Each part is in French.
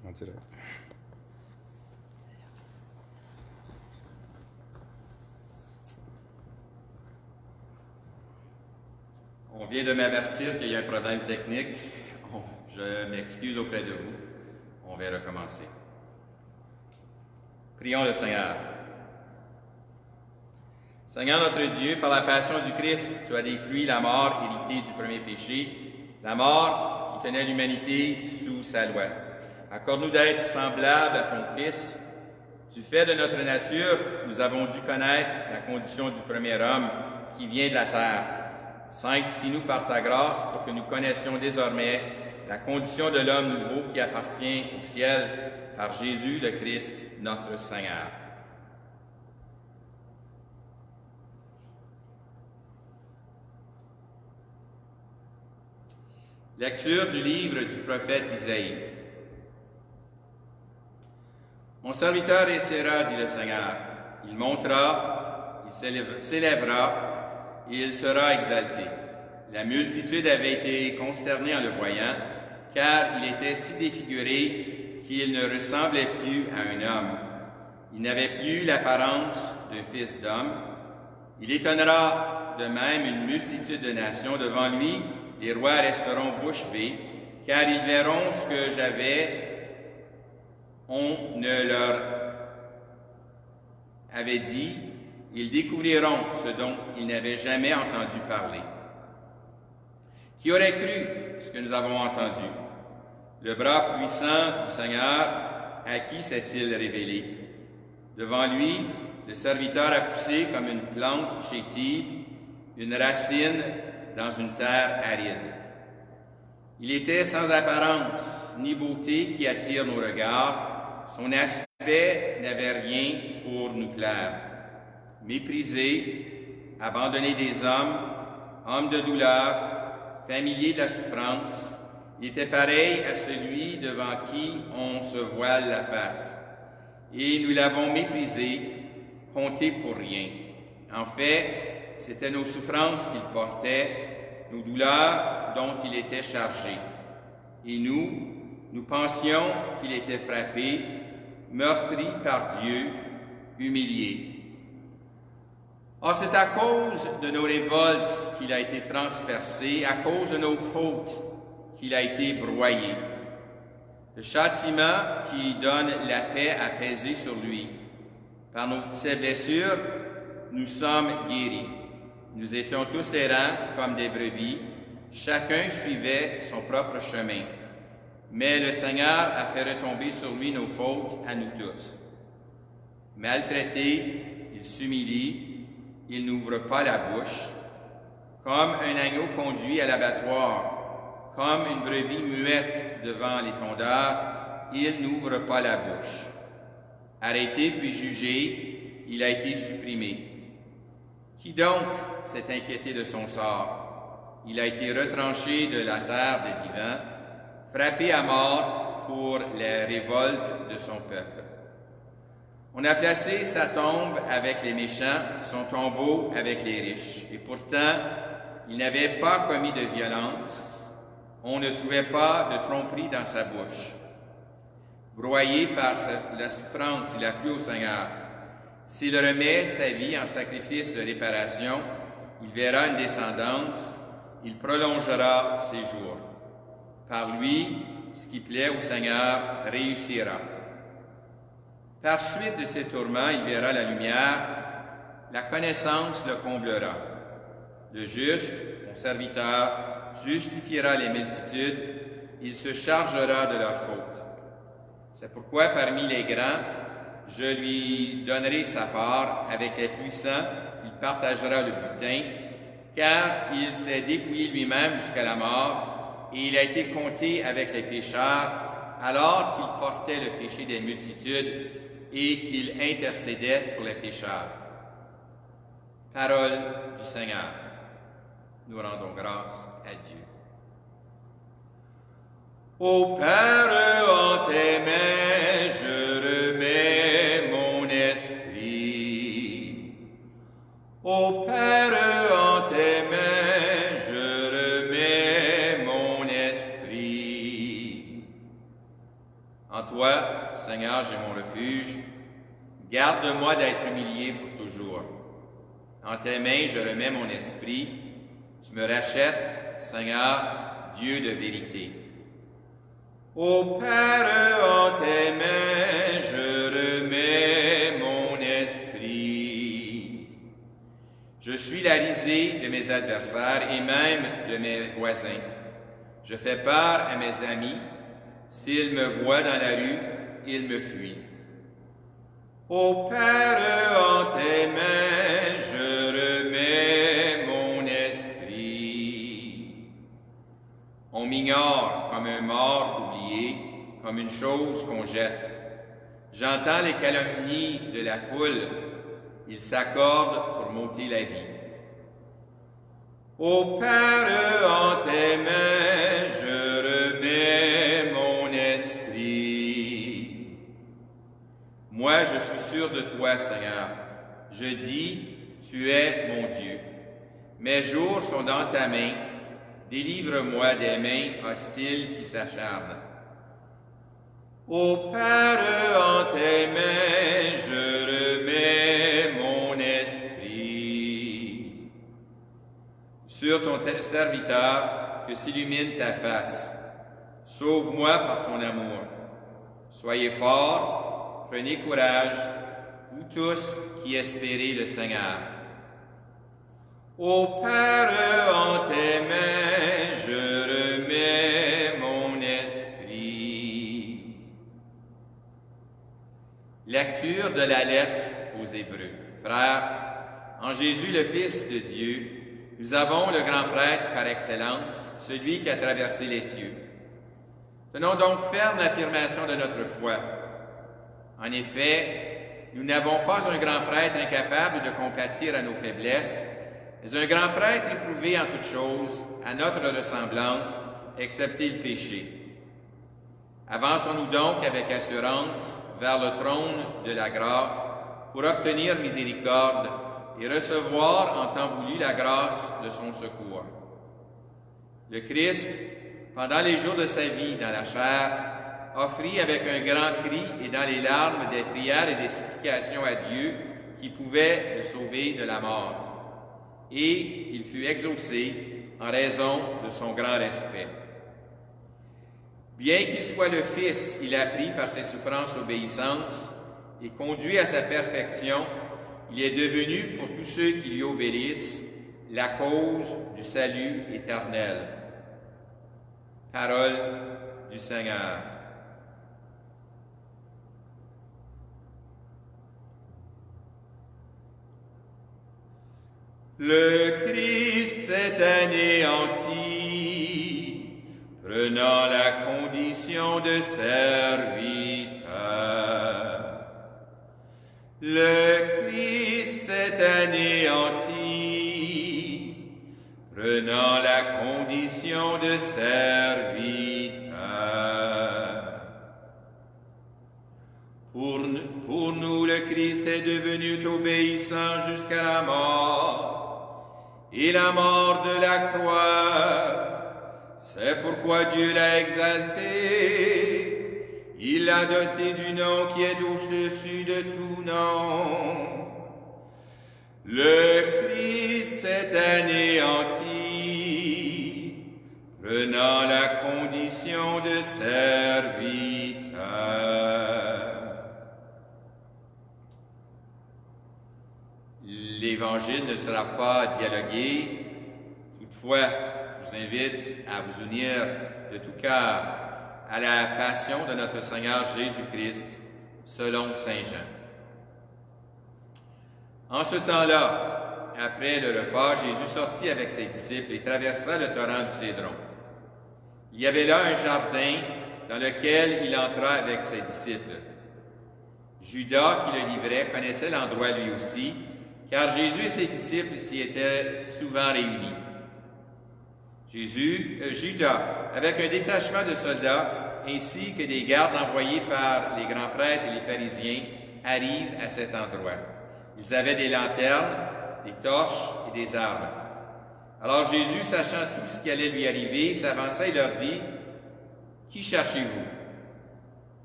En direct. On vient de m'avertir qu'il y a un problème technique. Je m'excuse auprès de vous. On va recommencer. Prions le Seigneur. Seigneur notre Dieu, par la passion du Christ, tu as détruit la mort héritée du premier péché, la mort qui tenait l'humanité sous sa loi. Accorde-nous d'être semblables à ton Fils. Du fait de notre nature, nous avons dû connaître la condition du premier homme qui vient de la terre. Sanctifie-nous par ta grâce pour que nous connaissions désormais la condition de l'homme nouveau qui appartient au ciel par Jésus le Christ, notre Seigneur. Lecture du livre du prophète Isaïe. Mon serviteur essaiera, dit le Seigneur. Il montera, il s'élèvera, et il sera exalté. La multitude avait été consternée en le voyant, car il était si défiguré qu'il ne ressemblait plus à un homme. Il n'avait plus l'apparence d'un fils d'homme. Il étonnera de même une multitude de nations. Devant lui, les rois resteront bouche bée, car ils verront ce que j'avais. On ne leur avait dit, ils découvriront ce dont ils n'avaient jamais entendu parler. Qui aurait cru ce que nous avons entendu? Le bras puissant du Seigneur, à qui s'est-il révélé? Devant lui, le serviteur a poussé comme une plante chétive, une racine dans une terre aride. Il était sans apparence, ni beauté qui attire nos regards. Son aspect n'avait rien pour nous plaire. Méprisé, abandonné des hommes, homme de douleur, familier de la souffrance, il était pareil à celui devant qui on se voile la face. Et nous l'avons méprisé, compté pour rien. En fait, c'était nos souffrances qu'il portait, nos douleurs dont il était chargé. Et nous pensions qu'il était frappé, meurtri par Dieu, humilié. Or, c'est à cause de nos révoltes qu'il a été transpercé, à cause de nos fautes qu'il a été broyé. Le châtiment qui donne la paix a pesé sur lui. Par ses blessures, nous sommes guéris. Nous étions tous errants comme des brebis, chacun suivait son propre chemin. Mais le Seigneur a fait retomber sur lui nos fautes à nous tous. Maltraité, il s'humilie, il n'ouvre pas la bouche. Comme un agneau conduit à l'abattoir, comme une brebis muette devant les tondeurs, il n'ouvre pas la bouche. Arrêté puis jugé, il a été supprimé. Qui donc s'est inquiété de son sort? Il a été retranché de la terre des vivants, frappé à mort pour les révoltes de son peuple. On a placé sa tombe avec les méchants, son tombeau avec les riches. Et pourtant, il n'avait pas commis de violence. On ne trouvait pas de tromperie dans sa bouche. Broyé par la souffrance, il a plu au Seigneur. S'il remet sa vie en sacrifice de réparation, il verra une descendance, il prolongera ses jours. Par lui, ce qui plaît au Seigneur réussira. Par suite de ses tourments, il verra la lumière, la connaissance le comblera. Le juste, mon serviteur, justifiera les multitudes, il se chargera de leurs fautes. C'est pourquoi parmi les grands, je lui donnerai sa part, avec les puissants, il partagera le butin, car il s'est dépouillé lui-même jusqu'à la mort, et il a été compté avec les pécheurs, alors qu'il portait le péché des multitudes et qu'il intercédait pour les pécheurs. Parole du Seigneur. Nous rendons grâce à Dieu. Ô Père, en tes mains, je remets mon esprit. Ô Père, en tes mains, je remets mon esprit. En toi, Seigneur, j'ai mon refuge. Garde-moi d'être humilié pour toujours. En tes mains, je remets mon esprit. Tu me rachètes, Seigneur, Dieu de vérité. Ô Père, en tes mains, je remets mon esprit. Je suis la risée de mes adversaires et même de mes voisins. Je fais peur à mes amis. S'ils me voient dans la rue, ils me fuient. Ô Père, en tes mains, je remets mon esprit. On m'ignore comme un mort oublié, comme une chose qu'on jette. J'entends les calomnies de la foule, ils s'accordent pour m'ôter la vie. Ô Père, en tes mains, je remets mon esprit. Moi, je suis sûr de toi, Seigneur. Je dis, tu es mon Dieu. Mes jours sont dans ta main. Délivre-moi des mains hostiles qui s'acharnent. Ô Père, en tes mains, je remets mon esprit. Sur ton serviteur, que s'illumine ta face. Sauve-moi par ton amour. Soyez forts, prenez courage, vous tous qui espérez le Seigneur. Ô Père, en tes mains, je remets mon esprit. Lecture de la lettre aux Hébreux. Frères, en Jésus, le Fils de Dieu, nous avons le grand prêtre par excellence, celui qui a traversé les cieux. Tenons donc ferme l'affirmation de notre foi. En effet, nous n'avons pas un grand prêtre incapable de compatir à nos faiblesses, mais un grand prêtre éprouvé en toutes choses, à notre ressemblance, excepté le péché. Avançons-nous donc avec assurance vers le trône de la grâce pour obtenir miséricorde et recevoir en temps voulu la grâce de son secours. Le Christ, pendant les jours de sa vie dans la chair, offrit avec un grand cri et dans les larmes des prières et des supplications à Dieu qui pouvait le sauver de la mort. Et il fut exaucé en raison de son grand respect. Bien qu'il soit le Fils, il a appris par ses souffrances obéissance et conduit à sa perfection, il est devenu, pour tous ceux qui lui obéissent, la cause du salut éternel. Parole du Seigneur. Le Christ s'est anéanti, prenant la condition de serviteur. Le Christ s'est anéanti, prenant la condition de serviteur. Pour nous, le Christ est devenu obéissant jusqu'à la mort, et la mort de la croix. C'est pourquoi Dieu l'a exalté. Il l'a doté du nom qui est au-dessus de tout nom. Le Christ s'est anéanti, prenant la condition de serviteur. L'Évangile ne sera pas dialogué. Toutefois, je vous invite à vous unir de tout cœur à la passion de notre Seigneur Jésus-Christ, selon saint Jean. En ce temps-là, après le repas, Jésus sortit avec ses disciples et traversa le torrent du Cédron. Il y avait là un jardin dans lequel il entra avec ses disciples. Judas, qui le livrait, connaissait l'endroit lui aussi, car Jésus et ses disciples s'y étaient souvent réunis. Judas, avec un détachement de soldats, ainsi que des gardes envoyés par les grands prêtres et les pharisiens, arrivent à cet endroit. Ils avaient des lanternes, des torches et des armes. Alors Jésus, sachant tout ce qui allait lui arriver, s'avança et leur dit, « Qui cherchez-vous »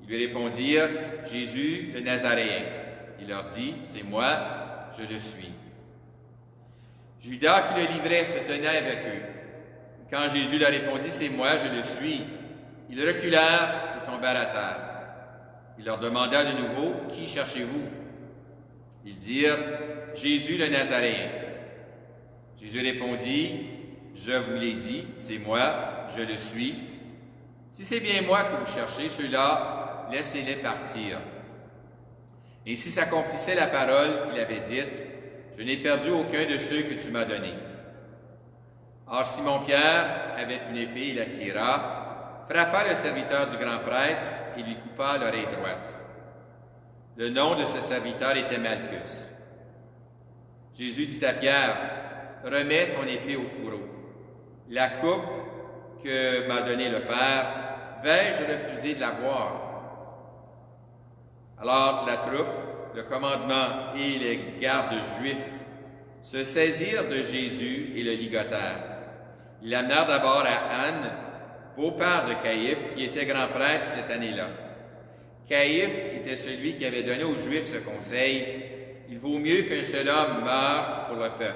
Ils lui répondirent, Jésus le Nazaréen. Il leur dit, c'est moi, je le suis. Judas qui le livrait se tenait avec eux. Quand Jésus leur répondit, c'est moi, je le suis, ils reculèrent et tombèrent à terre. Il leur demanda de nouveau, qui cherchez-vous? Ils dirent, Jésus le Nazaréen. Jésus répondit, je vous l'ai dit, c'est moi, je le suis. Si c'est bien moi que vous cherchez, ceux-là, laissez-les partir. Et si s'accomplissait la parole qu'il avait dite, je n'ai perdu aucun de ceux que tu m'as donnés. Or Simon-Pierre, avec une épée, il la tira, frappa le serviteur du grand prêtre et lui coupa l'oreille droite. Le nom de ce serviteur était Malchus. Jésus dit à Pierre, remets ton épée au fourreau. La coupe que m'a donnée le Père, vais-je refuser de la boire? Alors la troupe, le commandement et les gardes juifs se saisirent de Jésus et le ligotèrent. Ils l'amenèrent d'abord à Anne, beau-père de Caïphe, qui était grand prêtre cette année-là. Caïphe était celui qui avait donné aux Juifs ce conseil, « Il vaut mieux qu'un seul homme meure pour le peuple. »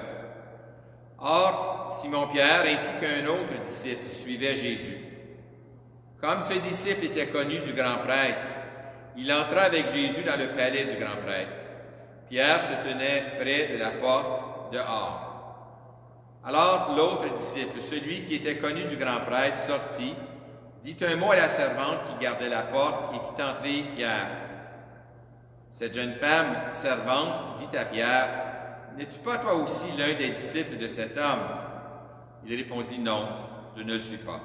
Or, Simon-Pierre ainsi qu'un autre disciple suivaient Jésus. Comme ce disciple était connu du grand prêtre, il entra avec Jésus dans le palais du grand prêtre. Pierre se tenait près de la porte dehors. Alors l'autre disciple, celui qui était connu du grand prêtre, sortit, dit un mot à la servante qui gardait la porte et fit entrer Pierre. Cette jeune femme servante dit à Pierre, « N'es-tu pas toi aussi l'un des disciples de cet homme? » Il répondit, « Non, je ne le suis pas. »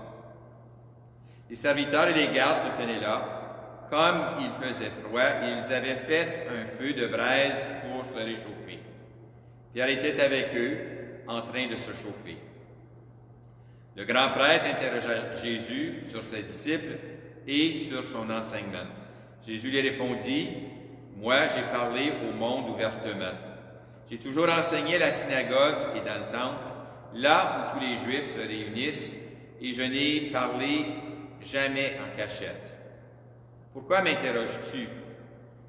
Les serviteurs et les gardes se tenaient là. Comme il faisait froid, ils avaient fait un feu de braise pour se réchauffer. Pierre était avec eux, en train de se chauffer. Le grand prêtre interrogea Jésus sur ses disciples et sur son enseignement. Jésus lui répondit, « Moi, j'ai parlé au monde ouvertement. J'ai toujours enseigné à la synagogue et dans le temple, là où tous les Juifs se réunissent, et je n'ai parlé jamais en cachette. Pourquoi m'interroges-tu?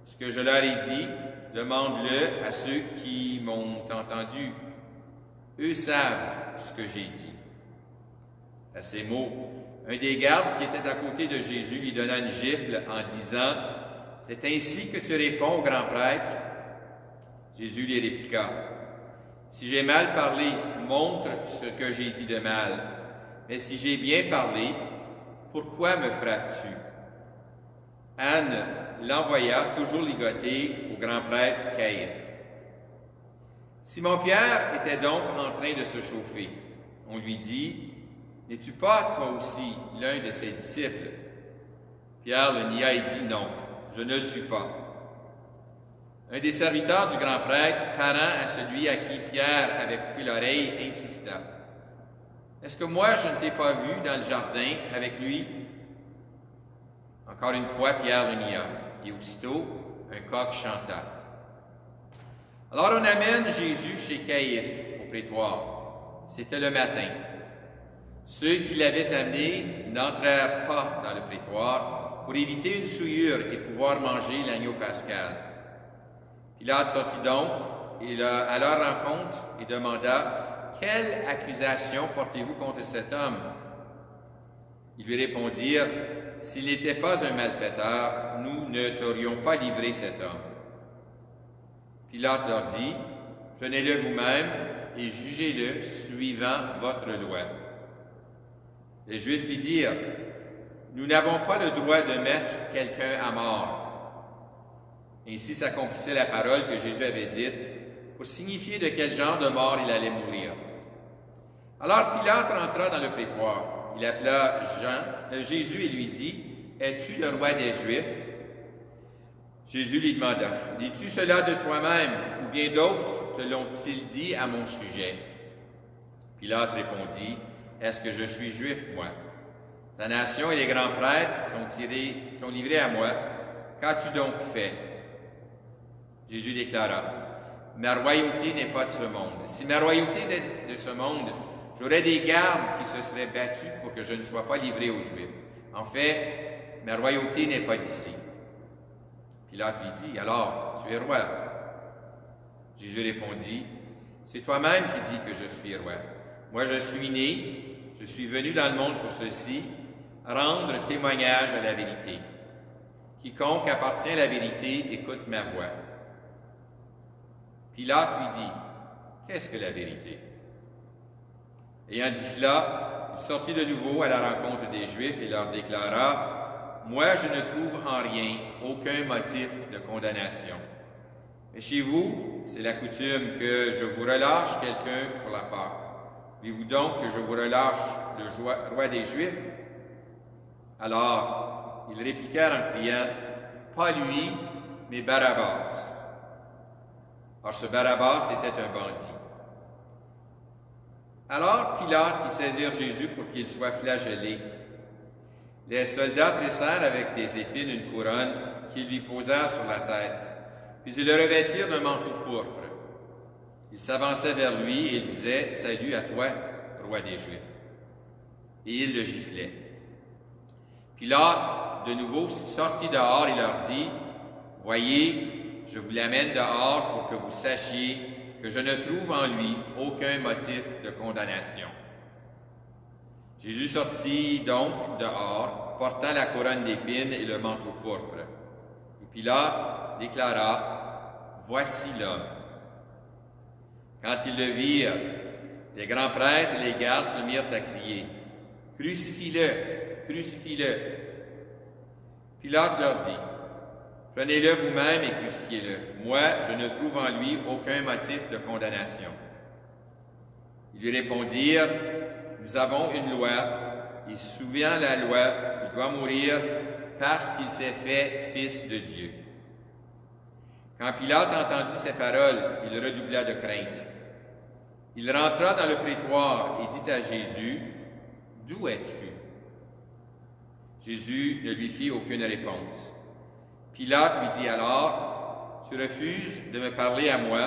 Ce que je leur ai dit, demande-le à ceux qui m'ont entendu. Eux savent ce que j'ai dit. » À ces mots, un des gardes qui était à côté de Jésus lui donna une gifle en disant, « C'est ainsi que tu réponds au grand prêtre? » Jésus lui répliqua, « Si j'ai mal parlé, montre ce que j'ai dit de mal. Mais si j'ai bien parlé, pourquoi me frappes-tu? » Anne l'envoya, toujours ligoté, au grand prêtre Caïphe. Simon-Pierre était donc en train de se chauffer. On lui dit, « N'es-tu pas, toi aussi, l'un de ses disciples? » Pierre le nia et dit, « Non, je ne le suis pas. » Un des serviteurs du grand prêtre, parent à celui à qui Pierre avait coupé l'oreille, insista. « Est-ce que moi, je ne t'ai pas vu dans le jardin avec lui? » Encore une fois, Pierre le nia, et aussitôt, un coq chanta. Alors on amène Jésus chez Caïphe, au prétoire. C'était le matin. Ceux qui l'avaient amené n'entrèrent pas dans le prétoire pour éviter une souillure et pouvoir manger l'agneau pascal. Pilate sortit donc à leur rencontre et demanda, « Quelle accusation portez-vous contre cet homme? » Ils lui répondirent, « S'il n'était pas un malfaiteur, nous ne t'aurions pas livré cet homme. » Pilate leur dit, « Prenez-le vous-même et jugez-le suivant votre loi. » Les Juifs lui dirent, « Nous n'avons pas le droit de mettre quelqu'un à mort. » Ainsi s'accomplissait la parole que Jésus avait dite pour signifier de quel genre de mort il allait mourir. Alors Pilate rentra dans le prétoire. Il appela Jésus et lui dit, « Es-tu le roi des Juifs? » Jésus lui demanda, « Dis-tu cela de toi-même, ou bien d'autres te l'ont-ils dit à mon sujet? » Pilate répondit, « Est-ce que je suis juif, moi? Ta nation et les grands prêtres t'ont livré à moi. Qu'as-tu donc fait? » Jésus déclara, « Ma royauté n'est pas de ce monde. Si ma royauté était de ce monde, j'aurais des gardes qui se seraient battus pour que je ne sois pas livré aux Juifs. En fait, ma royauté n'est pas d'ici. » Pilate lui dit, « Alors, tu es roi. » Jésus répondit, « C'est toi-même qui dis que je suis roi. Moi, je suis né, je suis venu dans le monde pour ceci, rendre témoignage à la vérité. Quiconque appartient à la vérité écoute ma voix. » Pilate lui dit, « Qu'est-ce que la vérité? » Ayant dit cela, il sortit de nouveau à la rencontre des Juifs et leur déclara, « Moi, je ne trouve en rien aucun motif de condamnation. Mais chez vous, c'est la coutume que je vous relâche quelqu'un pour la Pâque. Voulez-vous donc que je vous relâche le roi des Juifs? » Alors, ils répliquèrent en criant, « Pas lui, mais Barabbas. » Or, ce Barabbas était un bandit. Alors Pilate fit saisir Jésus pour qu'il soit flagellé. Les soldats tressèrent avec des épines une couronne qu'ils lui posèrent sur la tête, puis ils le revêtirent d'un manteau pourpre. Ils s'avançaient vers lui et ils disaient, « Salut à toi, roi des Juifs. » Et ils le giflaient. Pilate, de nouveau, sortit dehors et leur dit, « Voyez, je vous l'amène dehors pour que vous sachiez que je ne trouve en lui aucun motif de condamnation. » Jésus sortit donc dehors, portant la couronne d'épines et le manteau pourpre. Et Pilate déclara, « Voici l'homme. » Quand ils le virent, les grands prêtres et les gardes se mirent à crier, « Crucifie-le! Crucifie-le! » Pilate leur dit, « Prenez-le vous-même et crucifiez-le. Moi, je ne trouve en lui aucun motif de condamnation. » Ils lui répondirent, « Nous avons une loi, et souvenant la loi, il doit mourir parce qu'il s'est fait fils de Dieu. » Quand Pilate entendit ces paroles, il redoubla de crainte. Il rentra dans le prétoire et dit à Jésus, « D'où es-tu? » Jésus ne lui fit aucune réponse. Pilate lui dit alors, « Tu refuses de me parler à moi?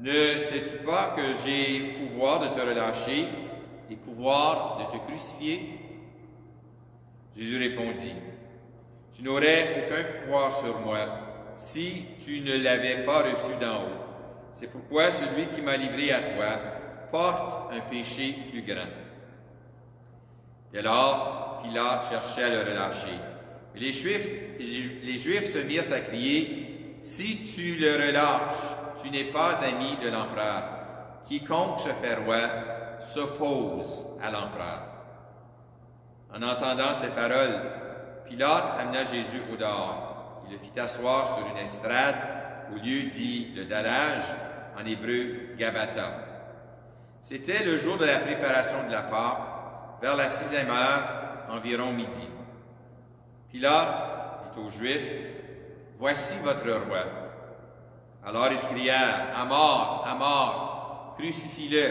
Ne sais-tu pas que j'ai pouvoir de te relâcher et pouvoir de te crucifier? » Jésus répondit, « Tu n'aurais aucun pouvoir sur moi si tu ne l'avais pas reçu d'en haut. C'est pourquoi celui qui m'a livré à toi porte un péché plus grand. » Dès lors, Pilate cherchait à le relâcher. Mais les Juifs se mirent à crier, « Si tu le relâches, tu n'es pas ami de l'empereur. Quiconque se fait roi s'oppose à l'empereur. » En entendant ces paroles, Pilate amena Jésus au dehors. Il le fit asseoir sur une estrade, au lieu dit le dallage, en hébreu Gabata. C'était le jour de la préparation de la Pâque, vers la 6e heure, environ midi. Pilate dit aux Juifs, « Voici votre roi. » Alors ils crièrent, « À mort, à mort, crucifie-le. »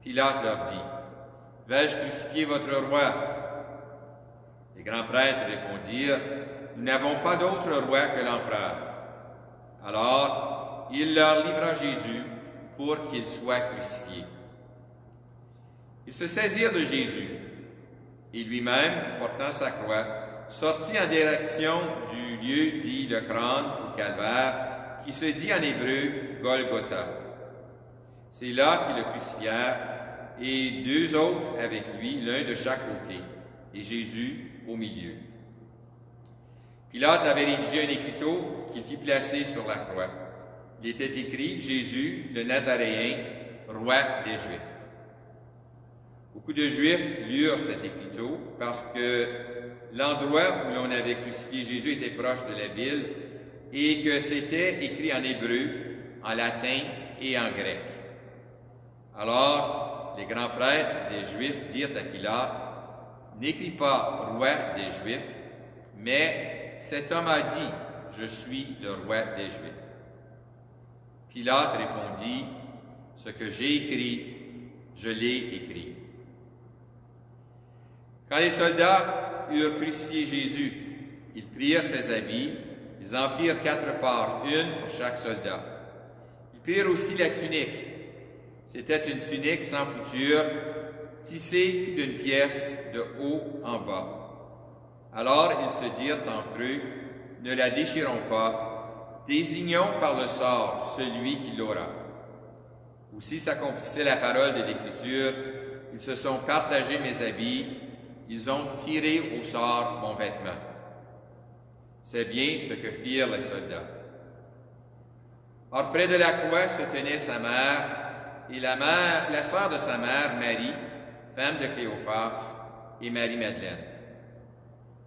Pilate leur dit, « Vais-je crucifier votre roi? » Les grands prêtres répondirent, « Nous n'avons pas d'autre roi que l'empereur. » Alors il leur livra Jésus pour qu'il soit crucifié. Ils se saisirent de Jésus, et lui-même, portant sa croix, sortit en direction du lieu dit le crâne ou calvaire, qui se dit en hébreu Golgotha. C'est là qu'ils le crucifièrent, et 2 autres avec lui, l'un de chaque côté, et Jésus au milieu. Pilate avait rédigé un écriteau qu'il fit placer sur la croix. Il était écrit « Jésus, le Nazaréen, roi des Juifs ». Beaucoup de Juifs lurent cet écriteau parce que l'endroit où l'on avait crucifié Jésus était proche de la ville et que c'était écrit en hébreu, en latin et en grec. Alors, les grands prêtres des Juifs dirent à Pilate, « N'écris pas roi des Juifs, mais cet homme a dit, je suis le roi des Juifs. » Pilate répondit, « Ce que j'ai écrit, je l'ai écrit. » Quand les soldats eurent crucifié Jésus, ils prirent ses habits, ils en firent 4 parts, une pour chaque soldat. Ils prirent aussi la tunique. C'était une tunique sans couture, tissée d'une pièce de haut en bas. Alors ils se dirent entre eux, ne la déchirons pas, désignons par le sort celui qui l'aura. Aussi s'accomplissait la parole de l'Écriture, ils se sont partagés mes habits, ils ont tiré au sort mon vêtement. C'est bien ce que firent les soldats. Or, près de la croix se tenait sa mère et la sœur de sa mère, Marie, femme de Cléophas, et Marie-Madeleine.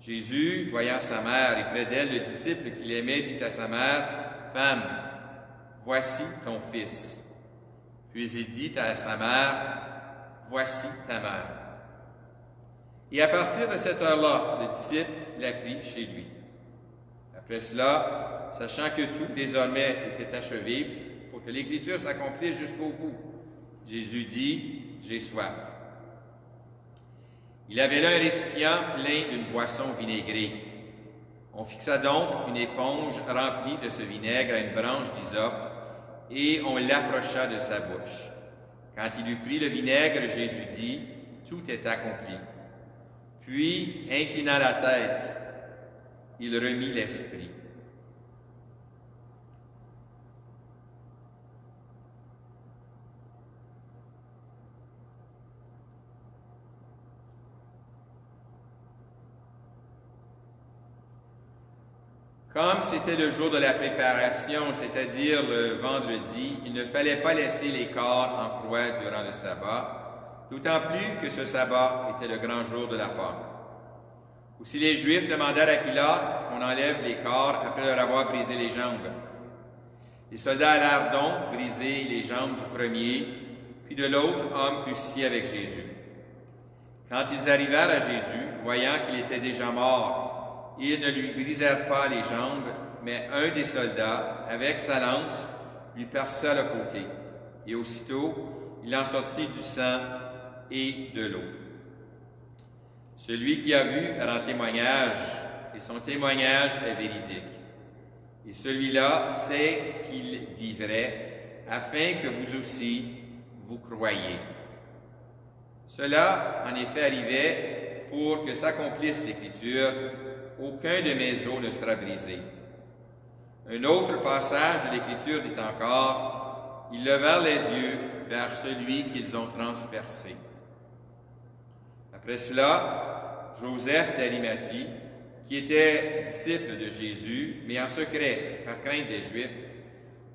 Jésus, voyant sa mère et près d'elle le disciple qu'il aimait, dit à sa mère, « Femme, voici ton fils. » Puis il dit à sa mère, « Voici ta mère. » Et à partir de cette heure-là, le disciple l'a pris chez lui. Après cela, sachant que tout désormais était achevé, pour que l'Écriture s'accomplisse jusqu'au bout, Jésus dit, « J'ai soif. » Il avait là un récipient plein d'une boisson vinaigrée. On fixa donc une éponge remplie de ce vinaigre à une branche d'hysope, et on l'approcha de sa bouche. Quand il eut pris le vinaigre, Jésus dit, « Tout est accompli. » Puis, inclinant la tête, il remit l'esprit. Comme c'était le jour de la préparation, c'est-à-dire le vendredi, il ne fallait pas laisser les corps en croix durant le sabbat, d'autant plus que ce sabbat était le grand jour de la Pâque. Aussi les Juifs demandèrent à Pilate qu'on enlève les corps après leur avoir brisé les jambes. Les soldats allèrent donc briser les jambes du premier, puis de l'autre homme crucifié avec Jésus. Quand ils arrivèrent à Jésus, voyant qu'il était déjà mort, ils ne lui brisèrent pas les jambes, mais un des soldats, avec sa lance, lui perça le côté. Et aussitôt, il en sortit du sang et de l'eau. Celui qui a vu rend témoignage, et son témoignage est véridique. Et celui-là sait qu'il dit vrai, afin que vous aussi, vous croyiez. Cela, en effet, arrivait pour que s'accomplisse l'Écriture, aucun de mes os ne sera brisé. Un autre passage de l'Écriture dit encore, ils levèrent les yeux vers celui qu'ils ont transpercé. Après cela, Joseph d'Arimathie, qui était disciple de Jésus, mais en secret, par crainte des Juifs,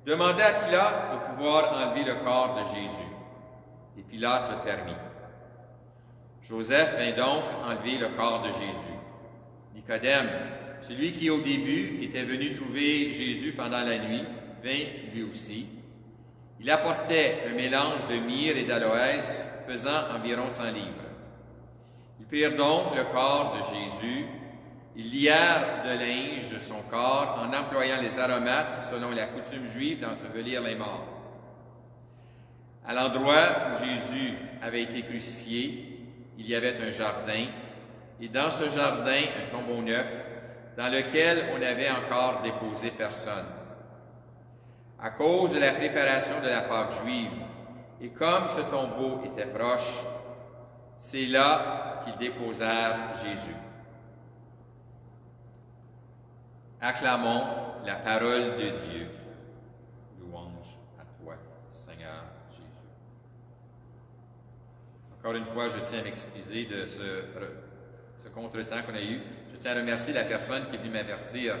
demanda à Pilate de pouvoir enlever le corps de Jésus. Et Pilate le permit. Joseph vint donc enlever le corps de Jésus. Nicodème, celui qui au début était venu trouver Jésus pendant la nuit, vint lui aussi. Il apportait un mélange de myrrhe et d'aloès pesant environ 100 livres. Ils prirent donc le corps de Jésus, ils lièrent de linge son corps en employant les aromates selon la coutume juive d'ensevelir les morts. À l'endroit où Jésus avait été crucifié, il y avait un jardin, et dans ce jardin, un tombeau neuf, dans lequel on n'avait encore déposé personne. À cause de la préparation de la Pâque juive, et comme ce tombeau était proche, c'est là qu'ils déposèrent Jésus. Acclamons la parole de Dieu. Louange à toi, Seigneur Jésus. Encore une fois, je tiens à m'excuser de ce contretemps qu'on a eu. Je tiens à remercier la personne qui est venue m'avertir.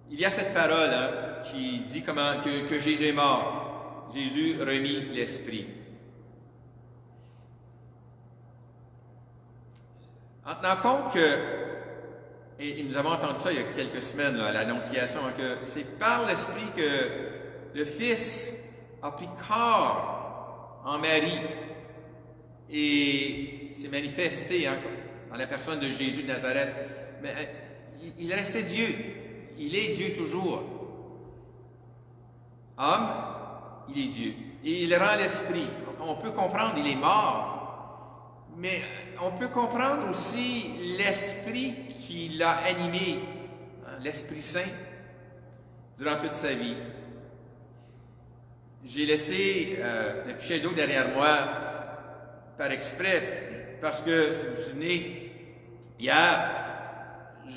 Il y a cette parole qui dit que Jésus est mort. Jésus remit l'esprit. En tenant compte que, et nous avons entendu ça il y a quelques semaines, à l'Annonciation, que c'est par l'Esprit que le Fils a pris corps en Marie et s'est manifesté dans la personne de Jésus de Nazareth. Mais il restait Dieu. Il est Dieu toujours. Homme, il est Dieu. Et il rend l'Esprit. On peut comprendre, il est mort, mais on peut comprendre aussi l'Esprit qui l'a animé, l'Esprit Saint, durant toute sa vie. J'ai laissé le pichet d'eau derrière moi par exprès, parce que, si vous vous souvenez, hier,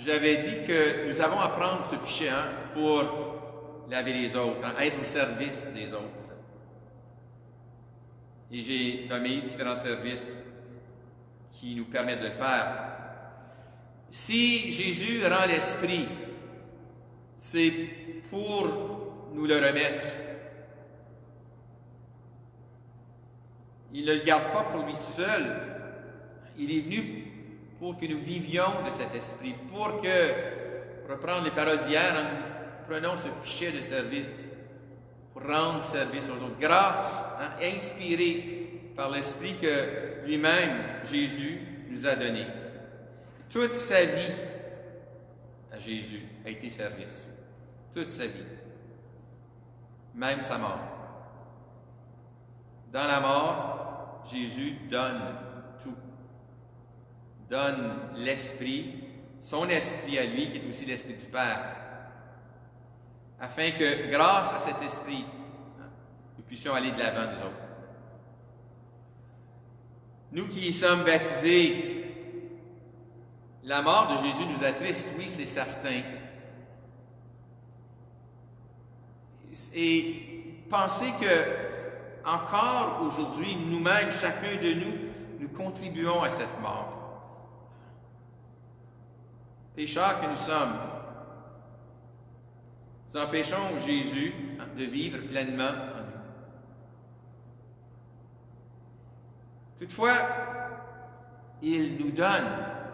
j'avais dit que nous avons à prendre ce pichet pour laver les autres, être au service des autres. Et j'ai nommé différents services qui nous permettent de le faire. Si Jésus rend l'Esprit, c'est pour nous le remettre. Il ne le garde pas pour lui tout seul. Il est venu pour que nous vivions de cet Esprit, pour que, pour reprendre les paroles d'hier, prenons ce pichet de service, pour rendre service aux autres, grâce, inspiré par l'Esprit que lui-même, Jésus, nous a donné. Toute sa vie à Jésus a été service. Toute sa vie. Même sa mort. Dans la mort, Jésus donne tout. Donne l'Esprit, son Esprit à lui, qui est aussi l'Esprit du Père, afin que, grâce à cet Esprit, nous puissions aller de l'avant, nous autres. Nous qui y sommes baptisés, la mort de Jésus nous attriste, oui, c'est certain. Et pensez que, encore aujourd'hui, nous-mêmes, chacun de nous, nous contribuons à cette mort. Pécheurs que nous sommes, nous empêchons Jésus de vivre pleinement en nous. Toutefois, il nous donne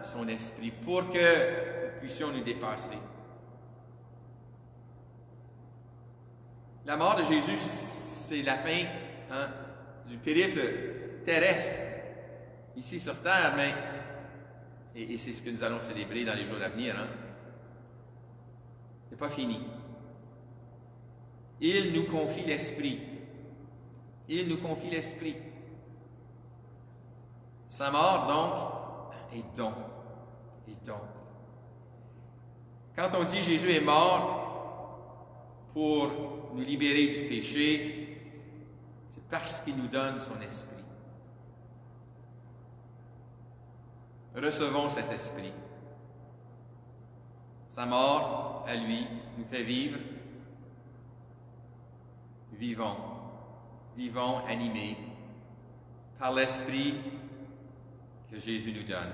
son Esprit pour que nous puissions nous dépasser. La mort de Jésus, c'est la fin du périple terrestre, ici sur terre, mais, et c'est ce que nous allons célébrer dans les jours à venir. Ce n'est pas fini. Il nous confie l'Esprit. Il nous confie l'Esprit. Sa mort, donc, est don. Est don. Quand on dit Jésus est mort pour nous libérer du péché, c'est parce qu'il nous donne son Esprit. Recevons cet Esprit. Sa mort, à lui, nous fait vivre. Vivons. Vivons animés par l'Esprit que Jésus nous donne.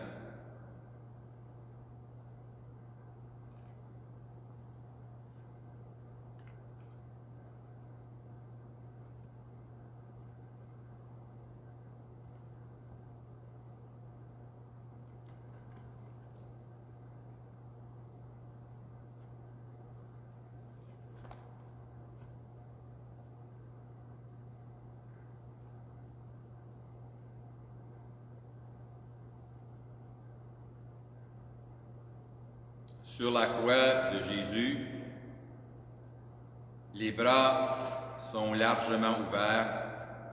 Sur la croix de Jésus, les bras sont largement ouverts,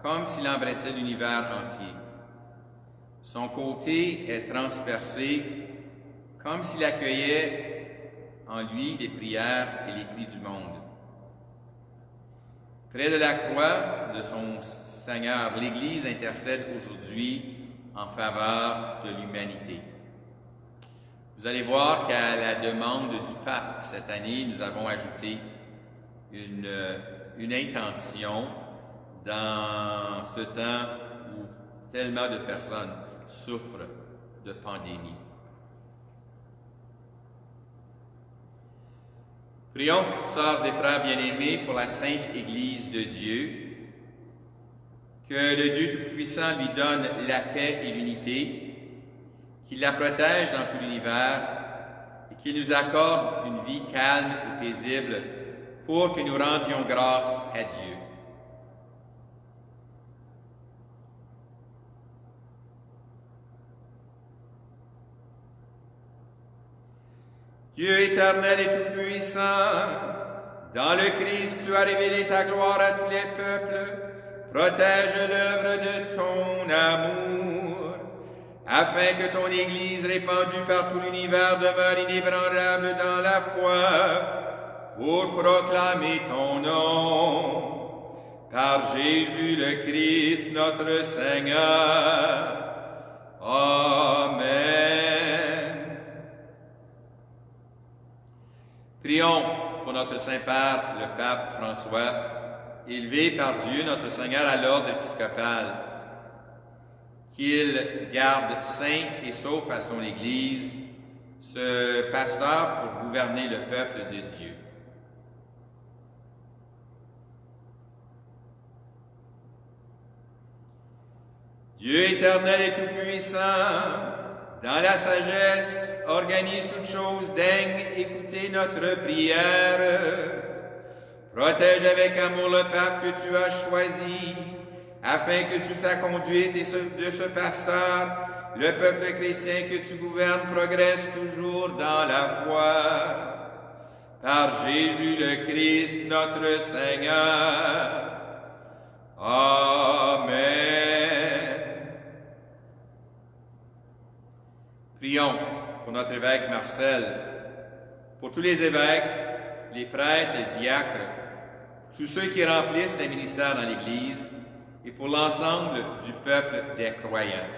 comme s'il embrassait l'univers entier. Son côté est transpercé, comme s'il accueillait en lui les prières et les cris du monde. Près de la croix de son Seigneur, l'Église intercède aujourd'hui en faveur de l'humanité. Vous allez voir qu'à la demande du pape, cette année, nous avons ajouté une intention dans ce temps où tellement de personnes souffrent de pandémie. Prions, sœurs et frères bien-aimés, pour la Sainte Église de Dieu, que le Dieu Tout-Puissant lui donne la paix et l'unité, qu'il la protège dans tout l'univers et qu'il nous accorde une vie calme et paisible pour que nous rendions grâce à Dieu. Dieu éternel et tout-puissant, dans le Christ tu as révélé ta gloire à tous les peuples, protège l'œuvre de ton amour, afin que ton Église répandue par tout l'univers demeure inébranlable dans la foi, pour proclamer ton nom. par Jésus le Christ, notre Seigneur. Amen. Prions pour notre Saint-Père, le Pape François, élevé par Dieu notre Seigneur à l'ordre épiscopal, qu'il garde sain et sauf à son Église, ce pasteur pour gouverner le peuple de Dieu. Dieu éternel et tout-puissant, dans la sagesse, organise toutes choses, daigne écouter notre prière. Protège avec amour le pape que tu as choisi, afin que sous sa conduite et de ce pasteur, le peuple chrétien que tu gouvernes progresse toujours dans la foi. Par Jésus le Christ, notre Seigneur. Amen. Prions pour notre évêque Marcel, pour tous les évêques, les prêtres, les diacres, tous ceux qui remplissent les ministères dans l'Église et pour l'ensemble du peuple des croyants.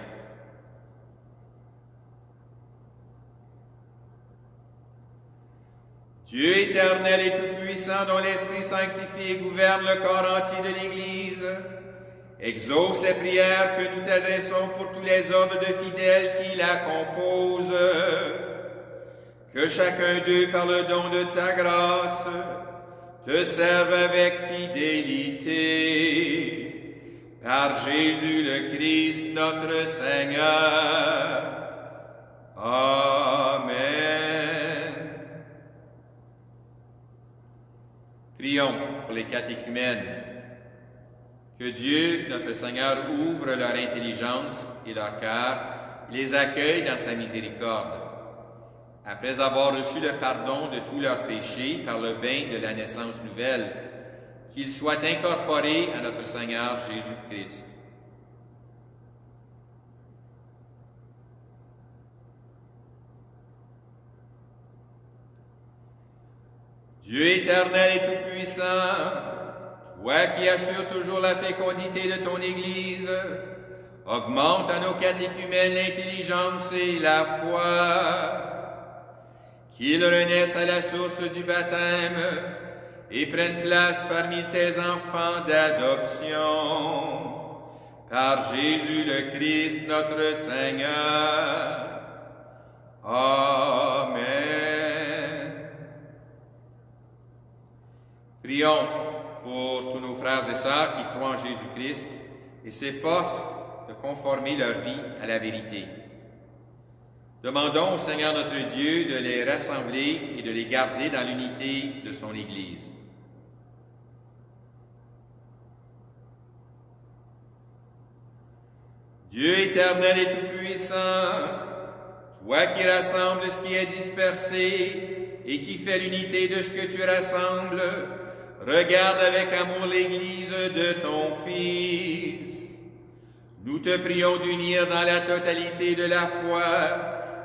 Dieu éternel et tout-puissant, dont l'Esprit sanctifie et gouverne le corps entier de l'Église, exauce les prières que nous t'adressons pour tous les ordres de fidèles qui la composent. Que chacun d'eux, par le don de ta grâce, te serve avec fidélité. Par Jésus le Christ, notre Seigneur. Amen. Prions pour les catéchumènes. Que Dieu, notre Seigneur, ouvre leur intelligence et leur cœur, et les accueille dans sa miséricorde. Après avoir reçu le pardon de tous leurs péchés par le bain de la naissance nouvelle, qu'ils soient incorporés à notre Seigneur Jésus-Christ. Dieu éternel et tout-puissant, toi qui assures toujours la fécondité de ton Église, augmente à nos catéchumènes l'intelligence et la foi, qu'ils renaissent à la source du baptême et prennent place parmi tes enfants d'adoption. Par Jésus le Christ, notre Seigneur. Amen. Prions pour tous nos frères et sœurs qui croient en Jésus-Christ et s'efforcent de conformer leur vie à la vérité. Demandons au Seigneur notre Dieu de les rassembler et de les garder dans l'unité de son Église. Dieu éternel et tout-puissant, toi qui rassembles ce qui est dispersé et qui fais l'unité de ce que tu rassembles, regarde avec amour l'Église de ton Fils. Nous te prions d'unir dans la totalité de la foi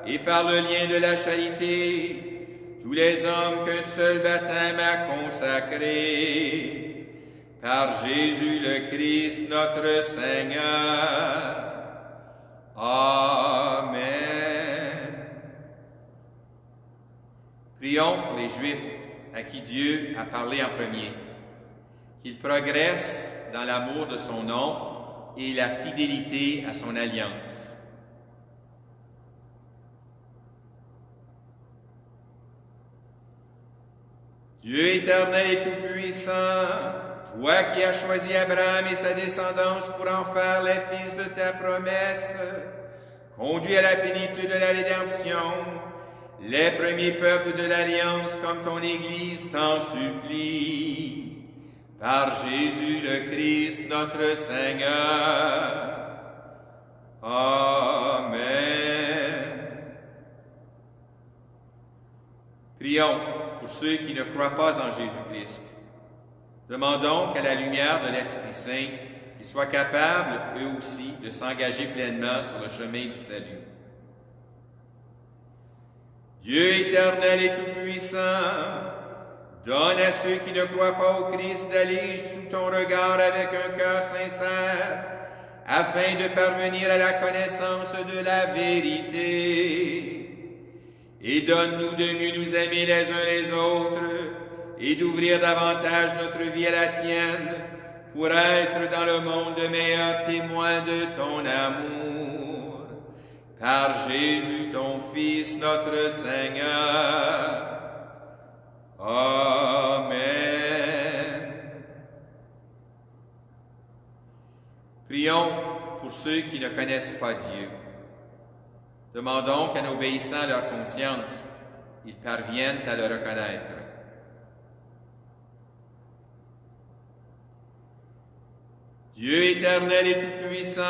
et par le lien de la charité tous les hommes qu'un seul baptême a consacrés. Par Jésus le Christ, notre Seigneur. Amen. Prions pour les Juifs à qui Dieu a parlé en premier, qu'ils progressent dans l'amour de son nom et la fidélité à son alliance. Dieu éternel et tout-puissant, toi qui as choisi Abraham et sa descendance pour en faire les fils de ta promesse, conduis à la plénitude de la rédemption les premiers peuples de l'Alliance comme ton Église t'en supplie. Par Jésus le Christ, notre Seigneur. Amen. Prions pour ceux qui ne croient pas en Jésus-Christ. Demandons qu'à la lumière de l'Esprit Saint, ils soient capables, eux aussi, de s'engager pleinement sur le chemin du salut. Dieu éternel et tout-puissant, Donne à ceux qui ne croient pas au Christ d'aller sous ton regard avec un cœur sincère, afin de parvenir à la connaissance de la vérité. Et donne-nous de mieux nous aimer les uns les autres et d'ouvrir davantage notre vie à la tienne pour être dans le monde de meilleurs témoins de ton amour. Par Jésus, ton Fils, notre Seigneur. Amen. Prions pour ceux qui ne connaissent pas Dieu. Demandons qu'en obéissant à leur conscience, ils parviennent à le reconnaître. Dieu éternel et tout-puissant,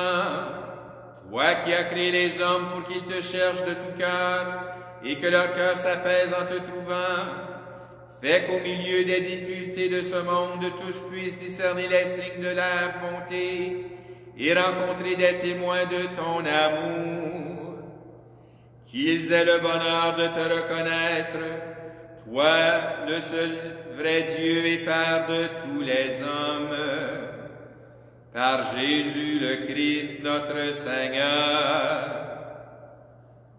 toi qui as créé les hommes pour qu'ils te cherchent de tout cœur et que leur cœur s'apaise en te trouvant, fais qu'au milieu des difficultés de ce monde, tous puissent discerner les signes de la bonté et rencontrer des témoins de ton amour. Qu'ils aient le bonheur de te reconnaître, toi, le seul vrai Dieu et Père de tous les hommes, par Jésus le Christ, notre Seigneur.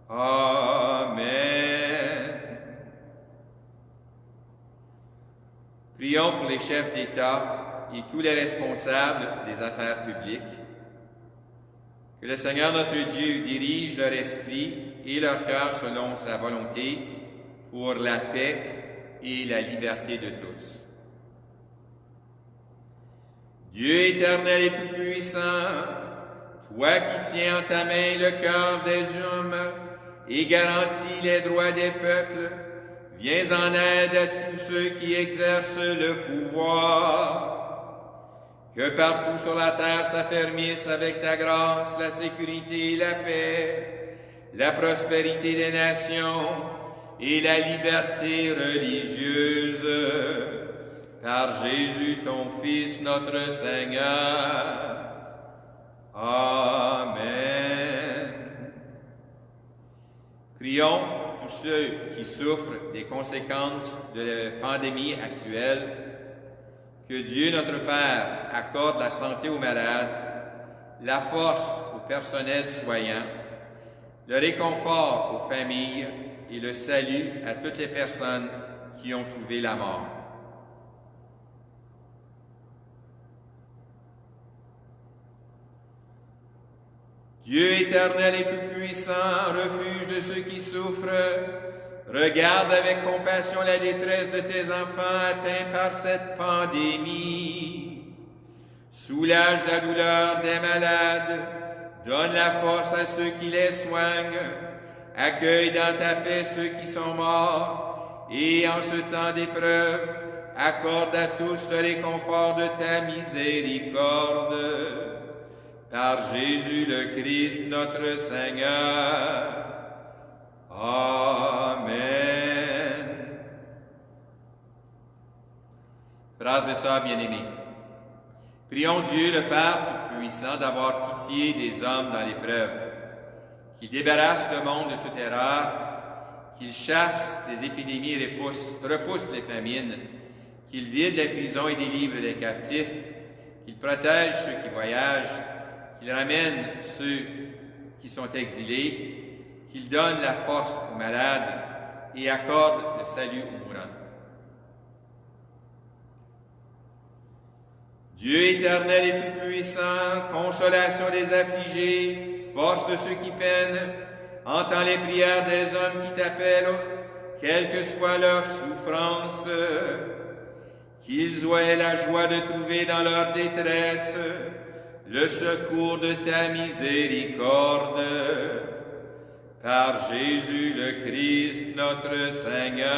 Amen. Prions pour les chefs d'État et tous les responsables des affaires publiques. Que le Seigneur notre Dieu dirige leur esprit et leur cœur selon sa volonté pour la paix et la liberté de tous. Dieu éternel et tout-puissant, toi qui tiens en ta main le cœur des hommes et garantis les droits des peuples, viens en aide à tous ceux qui exercent le pouvoir. Que partout sur la terre s'affermisse avec ta grâce la sécurité et la paix, la prospérité des nations et la liberté religieuse. Par Jésus, ton Fils, notre Seigneur. Amen. Prions pour tous ceux qui souffrent des conséquences de la pandémie actuelle. Que Dieu, notre Père, accorde la santé aux malades, la force au personnel soignant, le réconfort aux familles et le salut à toutes les personnes qui ont trouvé la mort. Dieu éternel et tout-puissant, refuge de ceux qui souffrent, regarde avec compassion la détresse de tes enfants atteints par cette pandémie. Soulage la douleur des malades, donne la force à ceux qui les soignent, accueille dans ta paix ceux qui sont morts, et en ce temps d'épreuve, accorde à tous le réconfort de ta miséricorde. Par Jésus le Christ, notre Seigneur. Amen. Frères et sœurs bien-aimés, prions Dieu le Père Tout-Puissant d'avoir pitié des hommes dans l'épreuve, qu'il débarrasse le monde de toute erreur, qu'il chasse les épidémies et repousse les famines, qu'il vide les prisons et délivre les captifs, qu'il protège ceux qui voyagent, qu'il ramène ceux qui sont exilés, qu'il donne la force aux malades et accorde le salut aux mourants. Dieu éternel et tout-puissant, consolation des affligés, force de ceux qui peinent, entends les prières des hommes qui t'appellent, quelle que soit leur souffrance, qu'ils aient la joie de trouver dans leur détresse le secours de ta miséricorde. Par Jésus le Christ, notre Seigneur.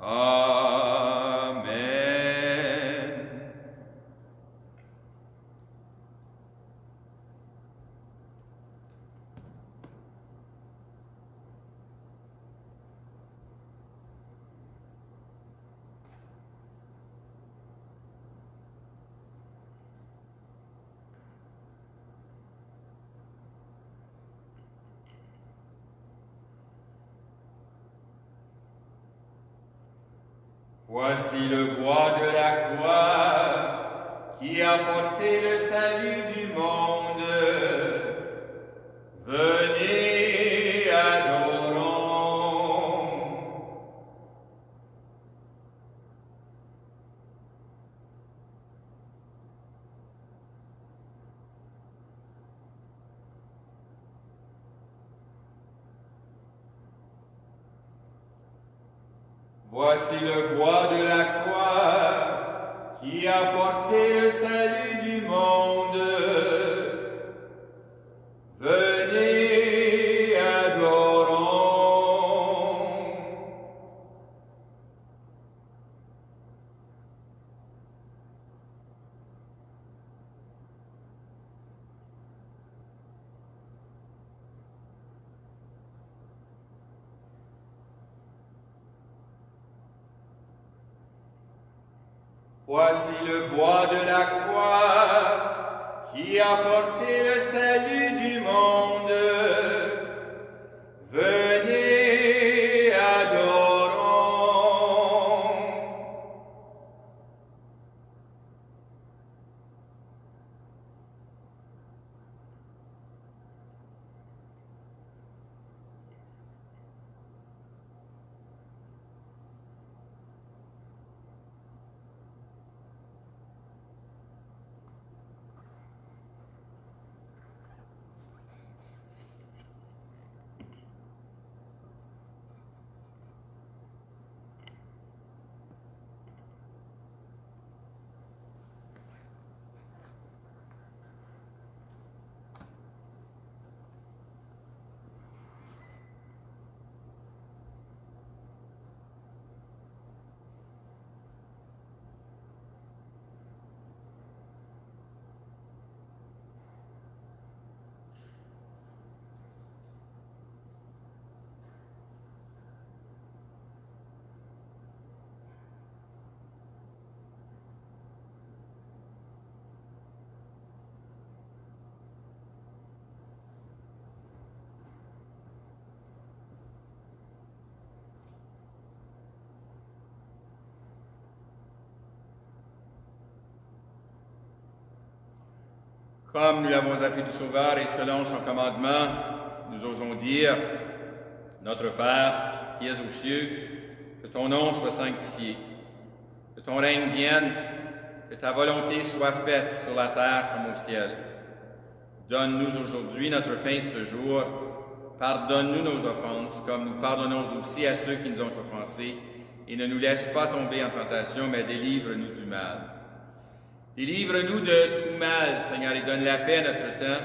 Amen. Voici le bois de la croix qui a porté le salut du monde. Venez, adorons. Voici le bois de la croix qui a porté le salut du monde. Venez, adorons. Voici le bois de la croix qui a porté le salut du monde. Venez, adorons. Comme nous l'avons appris du Sauveur et selon son commandement, nous osons dire, Notre Père, qui es aux cieux, que ton nom soit sanctifié, que ton règne vienne, que ta volonté soit faite sur la terre comme au ciel. Donne-nous aujourd'hui notre pain de ce jour. Pardonne-nous nos offenses, comme nous pardonnons aussi à ceux qui nous ont offensés, et ne nous laisse pas tomber en tentation, mais délivre-nous du mal. Délivre-nous de tout mal, Seigneur, et donne la paix à notre temps.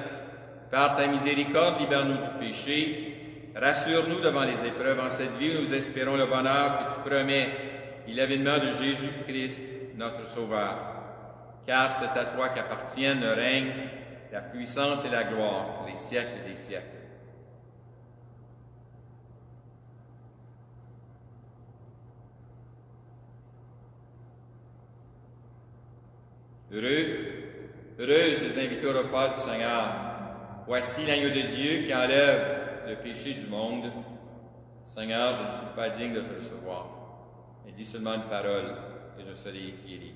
Par ta miséricorde, libère-nous du péché. Rassure-nous devant les épreuves en cette vie où nous espérons le bonheur que tu promets et l'avènement de Jésus-Christ, notre Sauveur. Car c'est à toi qu'appartiennent le règne, la puissance et la gloire pour les siècles des siècles. Heureux ces invités au repas du Seigneur. Voici l'agneau de Dieu qui enlève le péché du monde. Seigneur, je ne suis pas digne de te recevoir, mais dis seulement une parole et je serai guéri.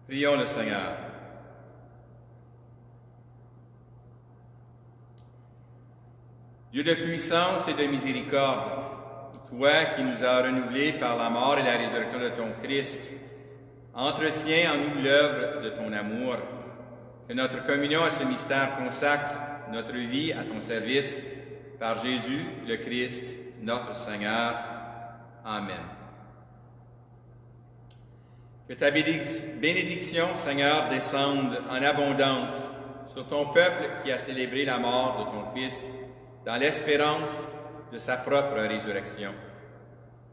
Prions le Seigneur. Dieu de puissance et de miséricorde, toi qui nous as renouvelés par la mort et la résurrection de ton Christ, entretiens en nous l'œuvre de ton amour, que notre communion à ce mystère consacre notre vie à ton service, par Jésus le Christ, notre Seigneur. Amen. Que ta bénédiction, Seigneur, descende en abondance sur ton peuple qui a célébré la mort de ton Fils, dans l'espérance de sa propre résurrection.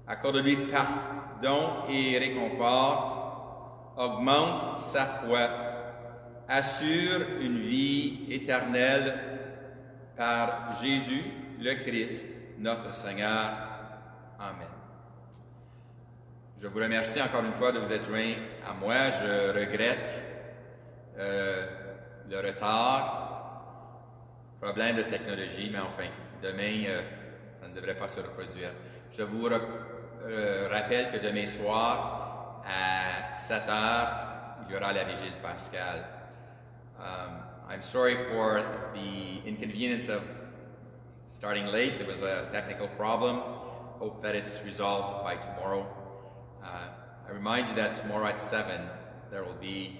Accorde-lui pardon et réconfort, augmente sa foi, assure une vie éternelle par Jésus le Christ, notre Seigneur. Amen. Je vous remercie encore une fois de vous être joints à moi. Je regrette le retard. Problème de technologie, mais enfin, demain, ça ne devrait pas se reproduire. Je vous rappelle que demain soir, à 7 heures, il y aura la vigile pascale. I'm sorry for the inconvenience of starting late. There was a technical problem. Hope that it's resolved by tomorrow. I remind you that tomorrow at 7, there will be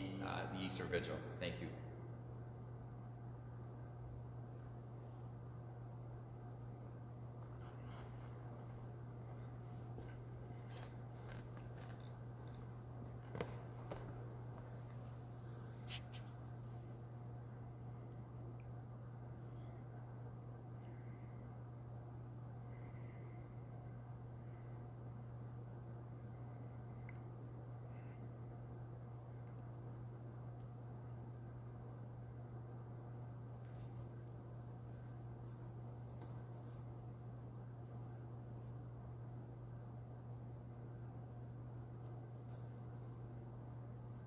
the Easter Vigil. Thank you.